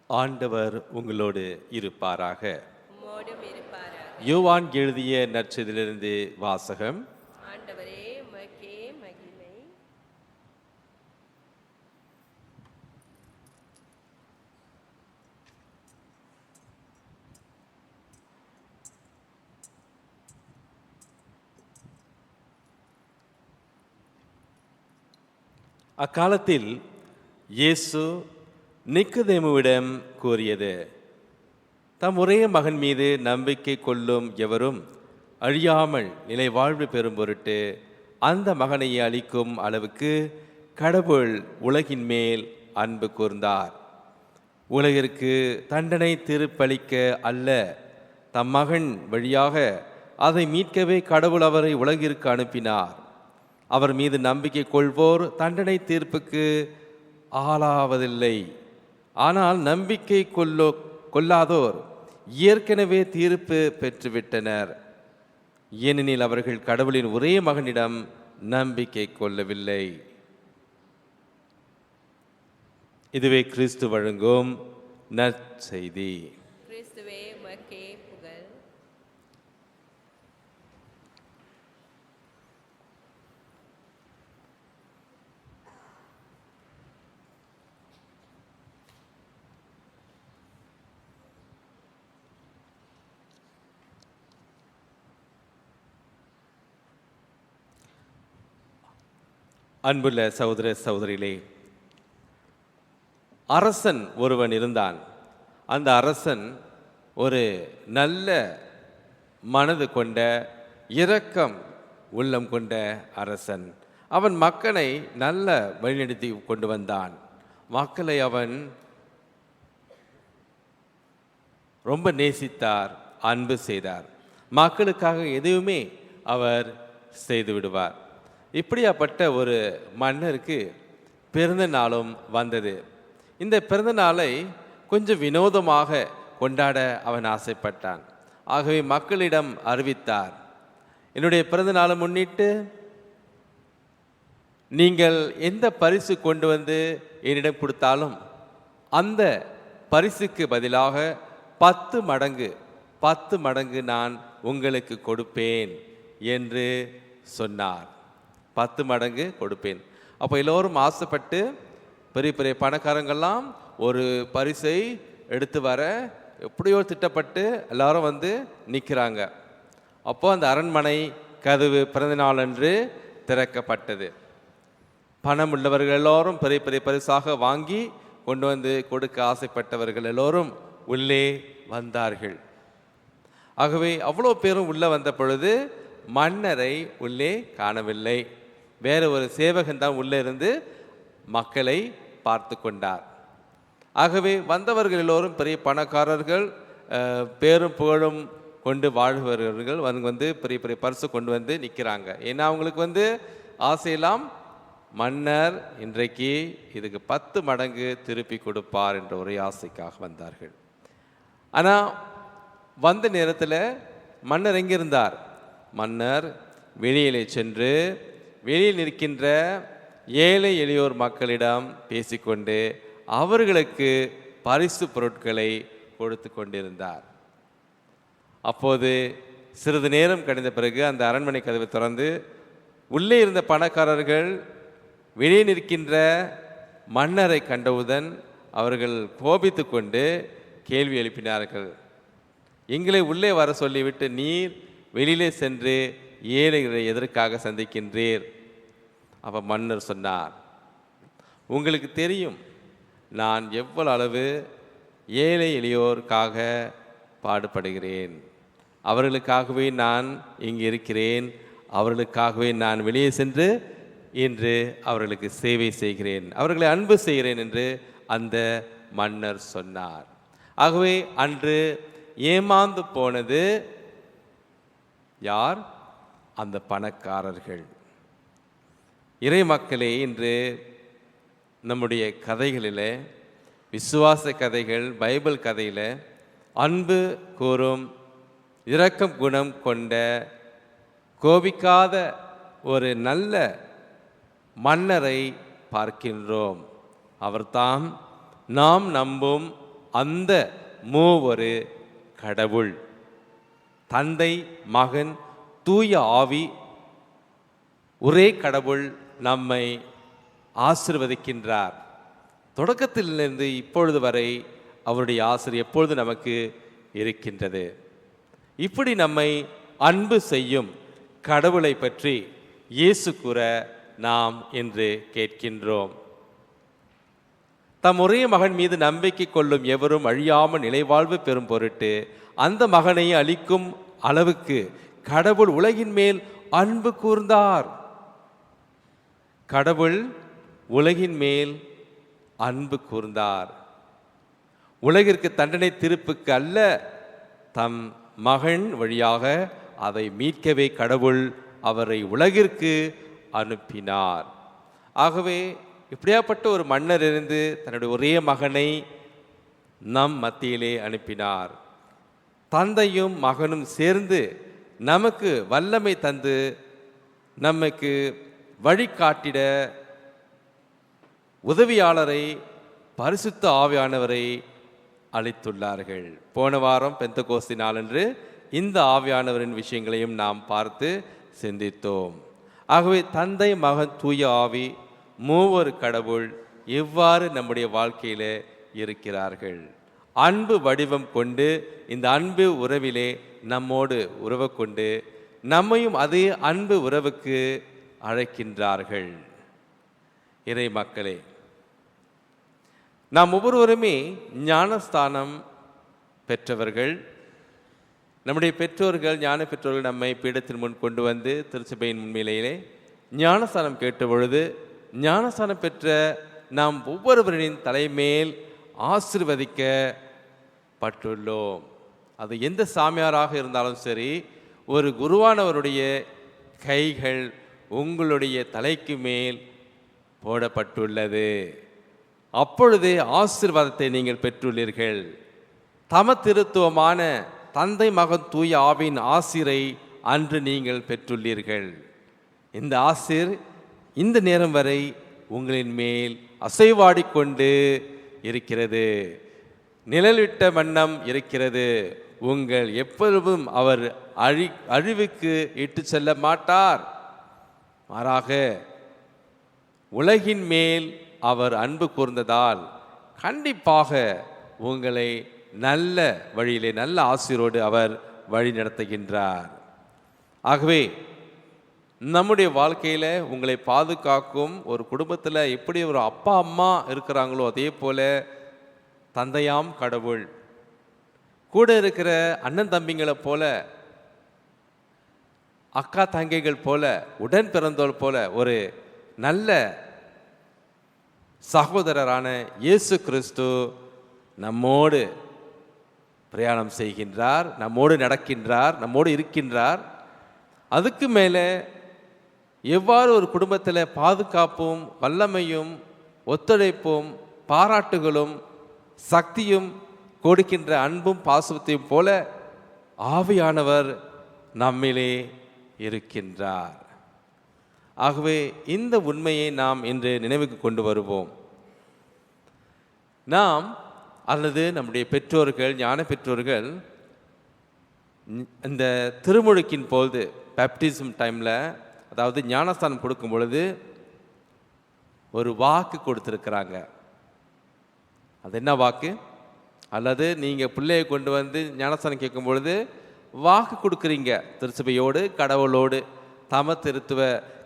ஆண்டவர் உங்களோடு இருப்பாராக. உம்மோடும் இருப்பாராக. யோவான் எழுதிய நற்செய்தியிலிருந்து வாசகம். ஆண்டவரே, உமக்கே மகிமை. அக்காலத்தில் இயேசு நிக்கதேமுவிடம் கூறியது: தம் ஒரே மகன் மீது நம்பிக்கை கொள்ளும் எவரும் அழியாமல் நிலை வாழ்வு பெறும் பொருட்டு அந்த மகனை அளிக்கும் அளவுக்கு கடவுள் உலகின் மேல் அன்பு கூர்ந்தார். உலகிற்கு தண்டனை திருப்பளிக்க அல்ல, தம் மகன் வழியாக அதை மீட்கவே கடவுள் அவரை உலகிற்கு அனுப்பினார். அவர் மீது நம்பிக்கை கொள்வோர் தண்டனை தீர்ப்புக்கு ஆளாவதில்லை. ஆனால் நம்பிக்கை கொள்ளாதோர் ஏற்கனவே தீர்ப்பு பெற்றுவிட்டனர். ஏனெனில் அவர்கள் கடவுளின் ஒரே மகனிடம் நம்பிக்கை கொள்ளவில்லை. இதுவே கிறிஸ்து வழங்கும் நற்செய்தி. கிறிஸ்துவே, உமக்கே புகழ். அன்புள்ள சகோதர சகோதரிகளே, அரசன் ஒருவன் இருந்தான். அந்த அரசன் ஒரு நல்ல மனது கொண்ட, இரக்கம் உள்ளம் கொண்ட அரசன். அவன் மக்களை நல்ல வழிநடத்தி கொண்டு வந்தான். மக்களை அவன் ரொம்ப நேசித்தார், அன்பு செய்தார். மக்களுக்காக எதுவுமே அவர் செய்து விடுவார். இப்படியாப்பட்ட ஒரு மன்னருக்கு பிறந்த நாளும் வந்தது. இந்த பிறந்த நாளை கொஞ்சம் வினோதமாக கொண்டாட அவன் ஆசைப்பட்டான். ஆகவே மக்களிடம் அறிவித்தார்: என்னுடைய பிறந்த நாளை முன்னிட்டு நீங்கள் எந்த பரிசு கொண்டு வந்து என்னிடம் கொடுத்தாலும் அந்த பரிசுக்கு பதிலாக 10 மடங்கு நான் உங்களுக்கு கொடுப்பேன் என்று சொன்னார். 10 மடங்கு கொடுப்பேன். அப்போ எல்லோரும் ஆசைப்பட்டு பெரிய பெரிய பணக்காரங்கள்லாம் ஒரு பரிசை எடுத்து வர எப்படியோ திட்டப்பட்டு எல்லாரும் வந்து நிற்கிறாங்க. அப்போது அந்த அரண்மனை கதவு பிறந்த நாள் அன்று திறக்கப்பட்டது. பணம் உள்ளவர்கள் எல்லோரும் பெரிய பெரிய பரிசாக வாங்கி கொண்டு வந்து கொடுக்க ஆசைப்பட்டவர்கள் எல்லோரும் உள்ளே வந்தார்கள். ஆகவே அவ்வளோ பேரும் உள்ளே வந்த பொழுது மன்னரை உள்ளே காணவில்லை. வேற ஒரு சேவகன் தான் உள்ளே இருந்து மக்களை பார்த்து கொண்டார். ஆகவே வந்தவர்கள் எல்லோரும் பெரிய பணக்காரர்கள், பேரும் புகழும் கொண்டு வாழ்பவர்கள் வந்து பெரிய பெரிய பரிசு கொண்டு வந்து நிற்கிறாங்க. ஏன்னா அவங்களுக்கு வந்து ஆசையெல்லாம் மன்னர் இன்றைக்கு இதுக்கு 10 மடங்கு திருப்பி கொடுப்பார் என்ற ஒரே ஆசைக்காக வந்தார்கள். ஆனால் வந்த நேரத்தில் மன்னர் எங்கே இருந்தார்? மன்னர் வெளியிலே சென்று வெளியில் நிற்கின்ற ஏழை எளியோர் மக்களிடம் பேசிக்கொண்டு அவர்களுக்கு பரிசு பொருட்களை கொடுத்து கொண்டிருந்தார். அப்போது சிறிது நேரம் கழிந்த பிறகு அந்த அரண்மனை கதவை திறந்து உள்ளே இருந்த பணக்காரர்கள் வெளியே நிற்கின்ற மன்னரை கண்டவுடன் அவர்கள் கோபித்து கொண்டு கேள்வி எழுப்பினார்கள்: எங்களை உள்ளே வர சொல்லிவிட்டு நீர் வெளியிலே சென்று ஏழைகளை எதற்காக சந்திக்கின்றீர்? அப்போ மன்னர் சொன்னார்: உங்களுக்கு தெரியும் நான் எவ்வளவு அளவு ஏழை எளியோருக்காக பாடுபடுகிறேன். அவர்களுக்காகவே நான் இங்கு இருக்கிறேன். அவர்களுக்காகவே நான் வெளியே சென்று இன்று அவர்களுக்கு சேவை செய்கிறேன், அவர்களை அன்பு செய்கிறேன் என்று அந்த மன்னர் சொன்னார். ஆகவே அன்று ஏமாந்து போனது யார்? அந்த பணக்காரர்கள். இறை மக்களே, இன்று நம்முடைய கதைகளில், விசுவாச கதைகள், பைபிள் கதையில் அன்பு கூறும், இரக்கம் குணம் கொண்ட, கோபிக்காத ஒரு நல்ல மன்னரை பார்க்கின்றோம். அவர்தாம் நாம் நம்பும் அந்த மூவொரு கடவுள், தந்தை, மகன், தூய ஆவி, ஒரே கடவுள் நம்மை ஆசீர்வதிக்கின்றார். தொடக்கத்திலிருந்து இப்பொழுது வரை அவருடைய ஆசீர் எப்பொழுது நமக்கு இருக்கின்றது. இப்படி நம்மை அன்பு செய்யும் கடவுளை பற்றி இயேசு கூற நாம் இன்று கேட்கின்றோம். தம் ஒரே மகன் மீது நம்பிக்கை கொள்ளும் எவரும் அழியாமல் நிலைவாழ்வு பெறும் பொருட்டு அந்த மகனை அளிக்கும் அளவுக்கு கடவுள் உலகின் மேல் அன்பு கூர்ந்தார். கடவுள் உலகின் மேல் அன்பு கூர்ந்தார். உலகிற்கு தண்டனை தீர்ப்புக்கு அல்ல, தம் மகன் வழியாக அதை மீட்கவே கடவுள் அவரை உலகிற்கு அனுப்பினார். ஆகவே இப்படியாப்பட்ட ஒரு மன்னர் இருந்து தன்னுடைய ஒரே மகனை நம் மத்தியிலே அனுப்பினார். தந்தையும் மகனும் சேர்ந்து நமக்கு வல்லமை தந்து நமக்கு வழிகாட்டிட உதவியாளரை, பரிசுத்த ஆவியானவரை அளித்துள்ளார்கள். போன வாரம் பெந்தகோஸ்து நாளன்று இந்த ஆவியானவரின் விஷயங்களையும் நாம் பார்த்து சிந்தித்தோம். ஆகவே தந்தை, மகன், தூய ஆவி மூவர் கடவுள் எவ்வாறு நம்முடைய வாழ்க்கையில் இருக்கிறார்கள். அன்பு வடிவம் கொண்டு இந்த அன்பு உறவிலே நம்மோடு உறவு கொண்டு நம்மையும் அதே அன்பு உறவுக்கு அழைக்கின்றார்கள். இறை மக்களே, நாம் ஒவ்வொருவருமே ஞானஸ்தானம் பெற்றவர்கள். நம்முடைய பெற்றோர்கள், ஞான பெற்றோர்கள் நம்மை பீடத்தின் முன் கொண்டு வந்து திருச்சபையின் முன்னிலையிலே ஞானஸ்தானம் கேட்ட பொழுது ஞானஸ்தானம் பெற்ற நாம் ஒவ்வொருவரின் தலைமேல் ஆசீர்வதிக்கப்பட்டுள்ளோம். அது எந்த சாமியாராக இருந்தாலும் சரி, ஒரு குருவானவருடைய கைகள் உங்களுடைய தலைக்கு மேல் போடப்பட்டுள்ளது. அப்பொழுதே ஆசீர்வாதத்தை நீங்கள் பெற்றுள்ளீர்கள். தம திருத்துவமான தந்தை, மகன், தூய ஆவியின் ஆசீரை அன்று நீங்கள் பெற்றுள்ளீர்கள். இந்த ஆசீர் இந்த நேரம் வரை உங்களின் மேல் அசைவாடிக்கொண்டு இருக்கிறது, நிழலிட்ட வண்ணம் இருக்கிறது. உங்கள் எப்பொழுதும் அவர் அழிவுக்கு இட்டு செல்ல மாட்டார். மாறாக உலகின் மேல் அவர் அன்பு கூர்ந்ததால் கண்டிப்பாக உங்களை நல்ல வழியிலே, நல்ல ஆசீரோடு அவர் வழி நடத்துகின்றார். ஆகவே நம்முடைய வாழ்க்கையில் உங்களை பாதுகாக்கும் ஒரு குடும்பத்தில் எப்படி ஒரு அப்பா அம்மா இருக்கிறாங்களோ அதே போல தந்தையாம் கடவுள் கூட இருக்கிற அண்ணன் தம்பிங்களை போல, அக்கா தங்கைகள் போல, உடன் பிறந்தோர் போல ஒரு நல்ல சகோதரரான இயேசு கிறிஸ்து நம்மோடு பிரயாணம் செய்கின்றார், நம்மோடு நடக்கின்றார், நம்மோடு இருக்கின்றார். அதுக்கு மேலே எவ்வாறு ஒரு குடும்பத்தில் பாதுகாப்பும் வல்லமையும் ஒத்துழைப்பும் பாராட்டுகளும் சக்தியும் கொடுக்கின்ற அன்பும் பாசத்தையும் போல ஆவியானவர் நம்மிலே இருக்கின்றார். ஆகவே இந்த உண்மையை நாம் இன்று நினைவுக்கு கொண்டு வருவோம். நாம் அல்லது நம்முடைய பெற்றோர்கள், ஞான பெற்றோர்கள் இந்த திருமுழுக்கின் போது பேப்டிசம் டைமில், அதாவது ஞானஸ்தானம் கொடுக்கும் பொழுது ஒரு வாக்கு கொடுத்துருக்குறாங்க. அது என்ன வாக்கு? அல்லது நீங்கள் பிள்ளையை கொண்டு வந்து ஞானஸ்தானம் கேட்கும் பொழுது வாக்கு கொடுக்குறீங்க. திருச்சபையோடு, கடவுளோடு, தம திருத்துவ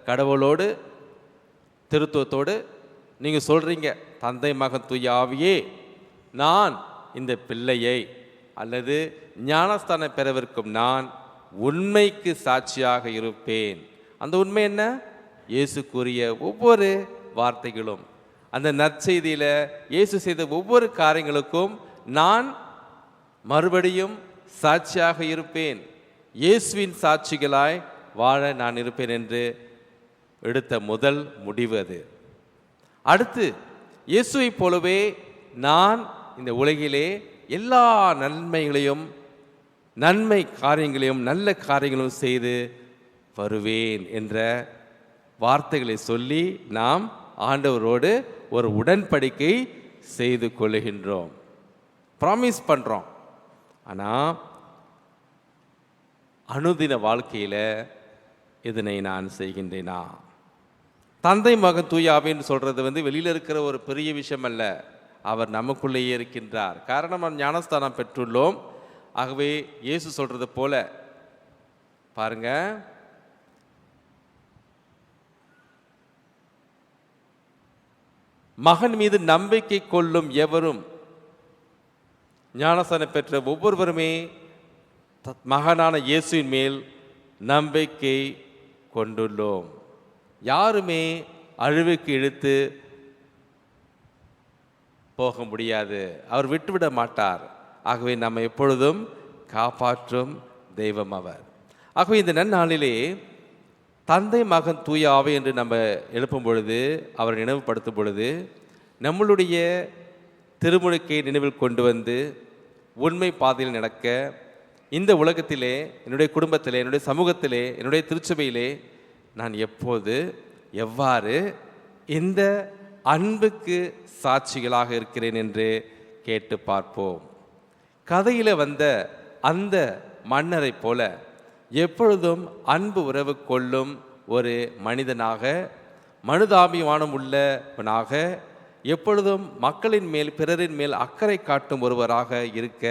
கடவுளோடு, திருத்துவத்தோடு நீங்கள் சொல்கிறீங்க, தந்தை, மகன், தூய ஆவியே, நான் இந்த பிள்ளையை அல்லது ஞானஸ்தானம் பெறவிருக்கும் நான் உண்மைக்கு சாட்சியாக இருப்பேன். அந்த உண்மை என்ன? இயேசு கூறிய ஒவ்வொரு வார்த்தைகளும், அந்த நற்செய்தியில் இயேசு செய்த ஒவ்வொரு காரியங்களுக்கும் நான் மறுபடியும் சாட்சியாக இருப்பேன், இயேசுவின் சாட்சிகளாய் வாழ நான் இருப்பேன் என்று எடுத்த முதல் முடிவு அது. அடுத்து, இயேசுவைப் போலவே நான் இந்த உலகிலே எல்லா நன்மைகளையும், நன்மை காரியங்களையும், நல்ல காரியங்களும் செய்து வருவேன் என்ற வார்த்தைகளை சொல்லி நாம் ஆண்டவரோடு ஒரு உடன்படிக்கை செய்து கொள்கின்றோம். ப்ராமிஸ் பண்ணுறோம். ஆனால் அனுதின வாழ்க்கையில் இதனை நான் செய்கின்றேனா? தந்தை மகன் தூய ஆவின்னு சொல்கிறது வெளியில் இருக்கிற ஒரு பெரிய விஷயம் அல்ல. அவர் நமக்குள்ளேயே இருக்கின்றார். காரணம், நாம் ஞானஸ்தானம் பெற்றுள்ளோம். ஆகவே இயேசு சொல்கிறது போல பாருங்க, மகன் மீது நம்பிக்கை கொள்ளும் எவரும், ஞானஸ்தானம் பெற்ற ஒவ்வொருவருமே மகனான இயேசுவின் மேல் நம்பிக்கை கொண்டுள்ளோம். யாருமே அழிவுக்கு இழுத்து போக முடியாது. அவர் விட்டுவிட மாட்டார். ஆகவே நம்ம எப்பொழுதும் காப்பாற்றும் தெய்வம் அவர். ஆகவே இந்த நன்னாளிலே தந்தை மகன் தூய ஆவி என்று நம்ம எழுப்பும் பொழுது, அவரை நினைவுபடுத்தும் பொழுது, நம்மளுடைய திருமுழுக்கை நினைவில் கொண்டு வந்து உண்மை பாதையில் நடக்க, இந்த உலகத்திலே, என்னுடைய குடும்பத்திலே, என்னுடைய சமூகத்திலே, என்னுடைய திருச்சபையிலே நான் எப்போது எவ்வாறு இந்த அன்புக்கு சாட்சிகளாக இருக்கிறேன் என்று கேட்டு பார்ப்போம். கதையில் வந்த அந்த மன்னரை போல எப்பொழுதும் அன்பு உறவு கொள்ளும் ஒரு மனிதனாக, மனிதாபிமானம் உள்ளவனாக, எப்பொழுதும் மக்களின் மேல், பிறரின் மேல் அக்கறை காட்டும் ஒருவராக இருக்க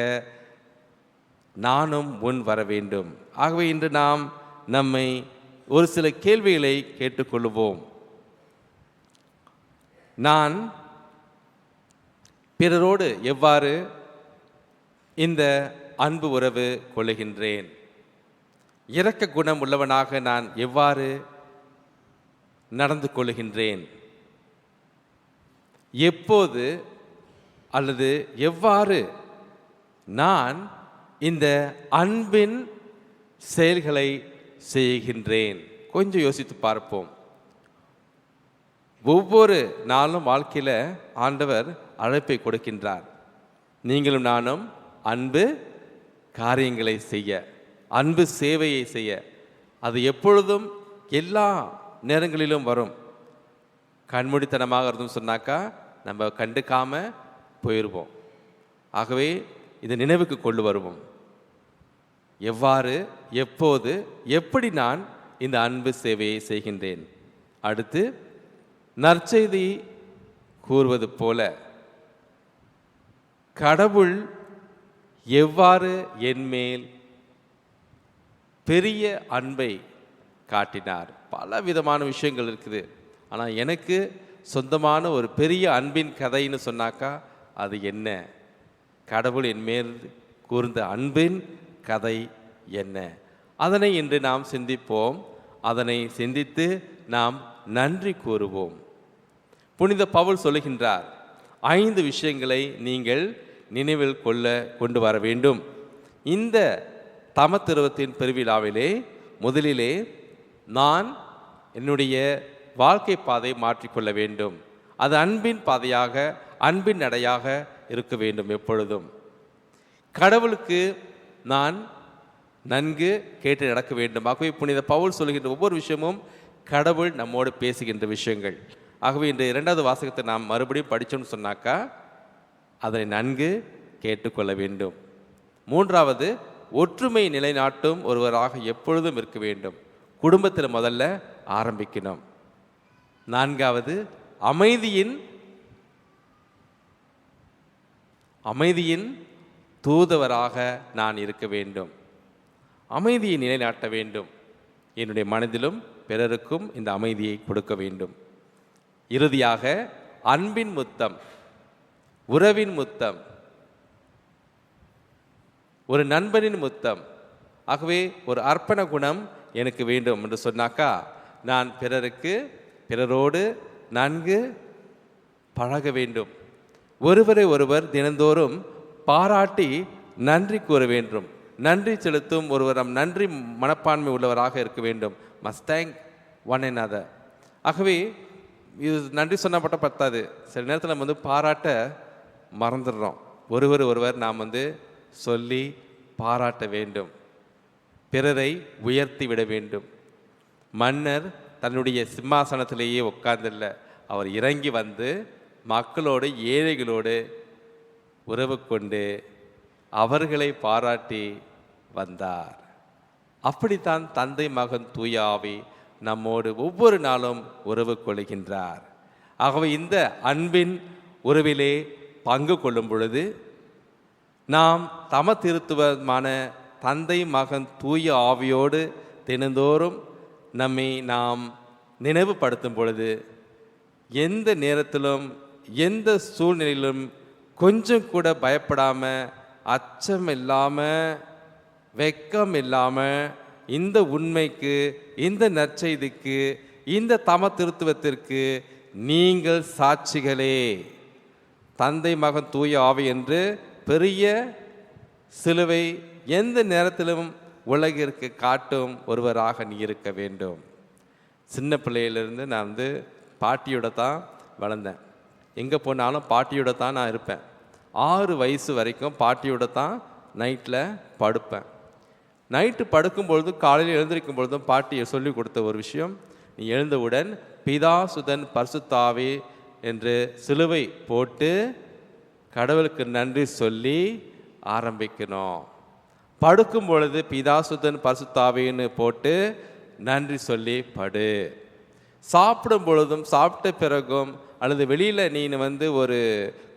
நானும் முன் வர வேண்டும். ஆகவே இன்று நாம் நம்மை ஒரு சில கேள்விகளை கேட்டுக்கொள்வோம். நான் பிறரோடு எவ்வாறு இந்த அன்பு உறவு கொள்ளுகின்றேன்? இரக்க குணம் உள்ளவனாக நான் எவ்வாறு நடந்து கொள்ளுகின்றேன்? எப்போது அல்லது எவ்வாறு நான் இந்த அன்பின் செயல்களை செய்கின்றேன்? கொஞ்சம் யோசித்து பார்ப்போம். ஒவ்வொரு நாளும் வாழ்க்கையில் ஆண்டவர் அழைப்பை கொடுக்கின்றார். நீங்களும் நானும் அன்பு காரியங்களை செய்ய, அன்பு சேவையை செய்ய. அது எப்பொழுதும் எல்லா நேரங்களிலும் வரும். கண்மூடித்தனமாக இருந்தும் சொன்னாக்கா நம்ம கண்டுக்காம போயிடுவோம். ஆகவே இதை நினைவுக்கு கொண்டு வருவோம். எவ்வாறு, எப்போது, எப்படி நான் இந்த அன்பு சேவையை செய்கின்றேன்? அடுத்து, நற்செய்தி கூறுவது போல கடவுள் எவ்வாறு என்மேல் பெரிய அன்பை காட்டினார்? பல விதமான விஷயங்கள் இருக்குது. ஆனால் எனக்கு சொந்தமான ஒரு பெரிய அன்பின் கதைன்னு சொன்னாக்கா அது என்ன? கடவுள் என்மேல் கூர்ந்த அன்பின் கதை என்ன? அதனை இன்று நாம் சிந்திப்போம். அதனை சிந்தித்து நாம் நன்றி கூறுவோம். புனித பவுல் சொல்லுகின்றார், 5 விஷயங்களை நீங்கள் நினைவில் கொண்டு வர வேண்டும். இந்த தமத்திருவத்தின் பெருவிழாவிலே முதலிலே நான் என்னுடைய வாழ்க்கை பாதை மாற்றிக்கொள்ள வேண்டும். அது அன்பின் பாதையாக, அன்பின் நடையாக இருக்க வேண்டும். எப்பொழுதும் கடவுளுக்கு நான் நன்கு கேட்டு நடக்க வேண்டும். ஆகவே புனித பவுல் சொல்லுகின்ற ஒவ்வொரு விஷயமும் கடவுள் நம்மோடு பேசுகின்ற விஷயங்கள். ஆகவே இந்த 2வது வாசகத்தை நாம் மறுபடியும் படித்தோம்னு சொன்னாக்கா அதனை நன்கு கேட்டுக்கொள்ள வேண்டும். 3வது, ஒற்றுமை நிலைநாட்டும் ஒருவராக எப்பொழுதும் இருக்க வேண்டும். குடும்பத்தில் முதல்ல ஆரம்பிக்கணும். 4வது, அமைதியின் தூதுவராக நான் இருக்க வேண்டும். அமைதியை நிலைநாட்ட வேண்டும். என்னுடைய மனதிலும் பிறருக்கும் இந்த அமைதியை கொடுக்க வேண்டும். இறுதியாக, அன்பின் முத்தம், உறவின் முத்தம், ஒரு நண்பனின் முத்தம். ஆகவே ஒரு அர்ப்பண குணம் எனக்கு வேண்டும் என்று சொன்னாக்கா நான் பிறரோடு நன்கு பழக வேண்டும். ஒருவரை ஒருவர் தினந்தோறும் பாராட்டி நன்றி கூற வேண்டும். நன்றி செலுத்தும் ஒருவரம் நன்றி மனப்பான்மை உள்ளவராக இருக்க வேண்டும். Must thank one another. ஆகவே இது நன்றி சொன்னப்பட்ட பத்தாது. சில நேரத்தில் நம்ம பாராட்ட மறந்துடுறோம். ஒருவர் நாம் சொல்லி பாராட்ட வேண்டும். பிறரை உயர்த்தி விட வேண்டும். மன்னர் தன்னுடைய சிம்மாசனத்திலேயே உட்கார்ந்தில்ல, அவர் இறங்கி வந்து மக்களோடு, ஏழைகளோடு உறவு கொண்டு அவர்களை பாராட்டி வந்தார். அப்படித்தான் தந்தை மகன் தூய ஆவி நம்மோடு ஒவ்வொரு நாளும் உறவு கொள்கின்றார். ஆகவே இந்த அன்பின் உறவிலே பங்கு கொள்ளும் பொழுது நாம் தம திருத்துவமான தந்தை மகன் தூய ஆவியோடு தினந்தோறும் நம்மை நாம் நினைவுபடுத்தும் பொழுது எந்த நேரத்திலும் எந்த சூழ்நிலையிலும் கொஞ்சம் கூட பயப்படாமல், அச்சம் இல்லாமல், வெக்கம் இல்லாமல் இந்த உண்மைக்கு, இந்த நற்செய்திக்கு, இந்த தம திருத்துவத்திற்கு நீங்கள் சாட்சிகளே. தந்தை மகன் தூய ஆவி என்று பெரிய சிலுவை எந்த நேரத்திலும் உலகிற்கு காட்டும் ஒருவராக நீ இருக்க வேண்டும். சின்ன பிள்ளையிலிருந்து நான் பாட்டியோட தான் வளர்ந்தேன். எங்கே போனாலும் பாட்டியோட தான் நான் இருப்பேன். 6 வயசு வரைக்கும் பாட்டியோட தான் நைட்டில் படுப்பேன். நைட்டு படுக்கும் பொழுதும் காலையில் எழுந்திருக்கும் பொழுதும் பாட்டியை சொல்லி கொடுத்த ஒரு விஷயம், நீ எழுந்தவுடன் பிதா சுதன் பரிசுத்த ஆவி என்று சிலுவை போட்டு கடவுளுக்கு நன்றி சொல்லி ஆரம்பிக்கணும். படுக்கும் பொழுது பிதா சுதன் பரிசுத்த ஆவின்னு போட்டு நன்றி சொல்லி படு. சாப்பிடும் பொழுதும் சாப்பிட்ட பிறகும் அல்லது வெளியில் நீ ஒரு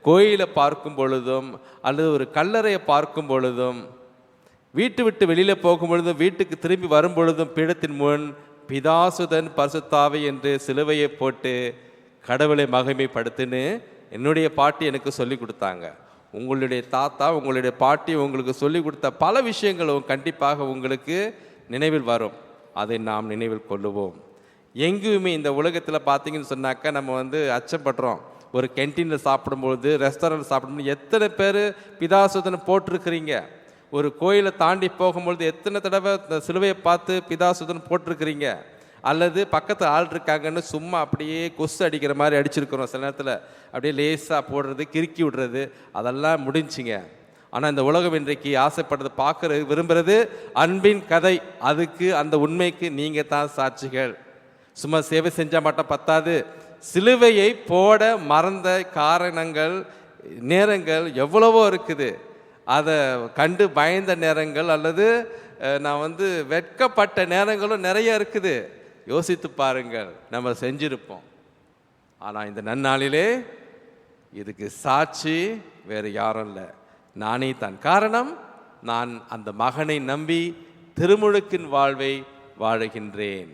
கோயிலை பார்க்கும் பொழுதும் அல்லது ஒரு கல்லறையை பார்க்கும் பொழுதும் வீட்டு விட்டு வெளியில் போகும் பொழுதும் வீட்டுக்கு திரும்பி வரும் பொழுதும் பீடத்தின் முன் பிதாசுதன் பரிசுத்தாவி என்று சிலுவையை போட்டு கடவுளை மகிமைப்படுத்துன்னு என்னுடைய பாட்டி எனக்கு சொல்லி கொடுத்தாங்க. உங்களுடைய தாத்தா உங்களுடைய பாட்டி உங்களுக்கு சொல்லி கொடுத்த பல விஷயங்களும் கண்டிப்பாக உங்களுக்கு நினைவில் வரும். அதை நாம் நினைவில் கொள்ளுவோம். எங்கேயுமே இந்த உலகத்தில் பார்த்தீங்கன்னு சொன்னாக்கா நம்ம அச்சப்படுறோம். ஒரு கேன்டீனில் சாப்பிடும்பொழுது, ரெஸ்டாரண்ட் சாப்பிடும்போது எத்தனை பேர் பிதாசுதனை போட்டிருக்கிறீங்க? ஒரு கோயிலை தாண்டி போகும்பொழுது எத்தனை தடவை சிலுவையை பார்த்து பிதாசுதன் போட்டிருக்கிறீங்க? அல்லது பக்கத்தில் ஆள் இருக்காங்கன்னு சும்மா அப்படியே கொசு அடிக்கிற மாதிரி அடிச்சிருக்கிறோம். சில நேரத்தில் அப்படியே லேசாக போடுறது, கிறுக்கி விடுறது, அதெல்லாம் முடிஞ்சிங்க. ஆனால் இந்த உலகம் இன்றைக்கு ஆசைப்படுறது, பார்க்குறது, விரும்புகிறது அன்பின் கதை. அதுக்கு அந்த உண்மைக்கு நீங்கள் தான் சாட்சிகள். சும்மா சேவை செஞ்சால் மட்டும் பத்தாது, சிலுவையை போட மறந்த காரணங்கள், நேரங்கள் எவ்வளவோ இருக்குது. அதை கண்டு பயந்த நேரங்கள் அல்லது நான் வெட்கப்பட்ட நேரங்களும் நிறைய இருக்குது. யோசித்து பாருங்கள், நம்ம செஞ்சிருப்போம். ஆனால் இந்த நன்னாளிலே இதுக்கு சாட்சி வேறு யாரும் இல்லை, நானே தான். காரணம், நான் அந்த மகனை நம்பி திருமுழுக்கின் வாழ்வை வாழுகின்றேன்.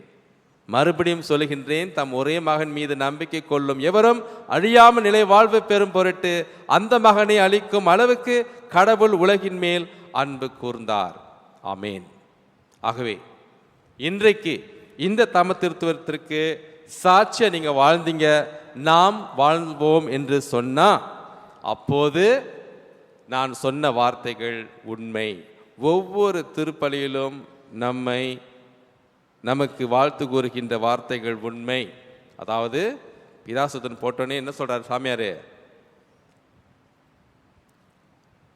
மறுபடியும் சொல்லுகின்றேன், தம் ஒரே மகன் மீது நம்பிக்கை கொள்ளும் எவரும் அழியாமல் நிலை வாழ்வு பெறும் பொருட்டு அந்த மகனை அளிக்கும் அளவுக்கு கடவுள் உலகின் மேல் அன்பு கூர்ந்தார். ஆமேன். ஆகவே இன்றைக்கு இந்த தம திருத்துவத்திற்கு சாட்சியை நீங்கள் வாழ்ந்தீங்க, நாம் வாழ்வோம் என்று சொன்னால் அப்போது நான் சொன்ன வார்த்தைகள் உண்மை. ஒவ்வொரு திருப்பலியிலும் நமக்கு வாழ்த்து கூறுகின்ற வார்த்தைகள் உண்மை. அதாவது பிதாசுதன் போட்டோன்னே என்ன சொல்றார் சாமியாரு?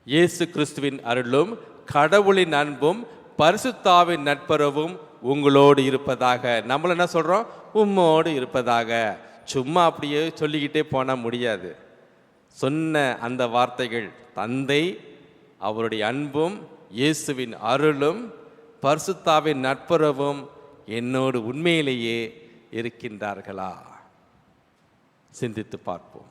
இயேசு கிறிஸ்துவின் அருளும் கடவுளின் அன்பும் பரிசுத்தாவின் நட்புறவும் உங்களோடு இருப்பதாக. நம்மள என்ன சொல்றோம்? உம்மோடு இருப்பதாக. சும்மா அப்படியே சொல்லிக்கிட்டே போனால் முடியாது. சொன்ன அந்த வார்த்தைகள், தந்தை அவருடைய அன்பும் இயேசுவின் அருளும் பரிசுத்தாவின் நட்புறவும் என்னோடு உண்மையிலேயே இருக்கின்றார்களா? சிந்தித்து பார்ப்போம்.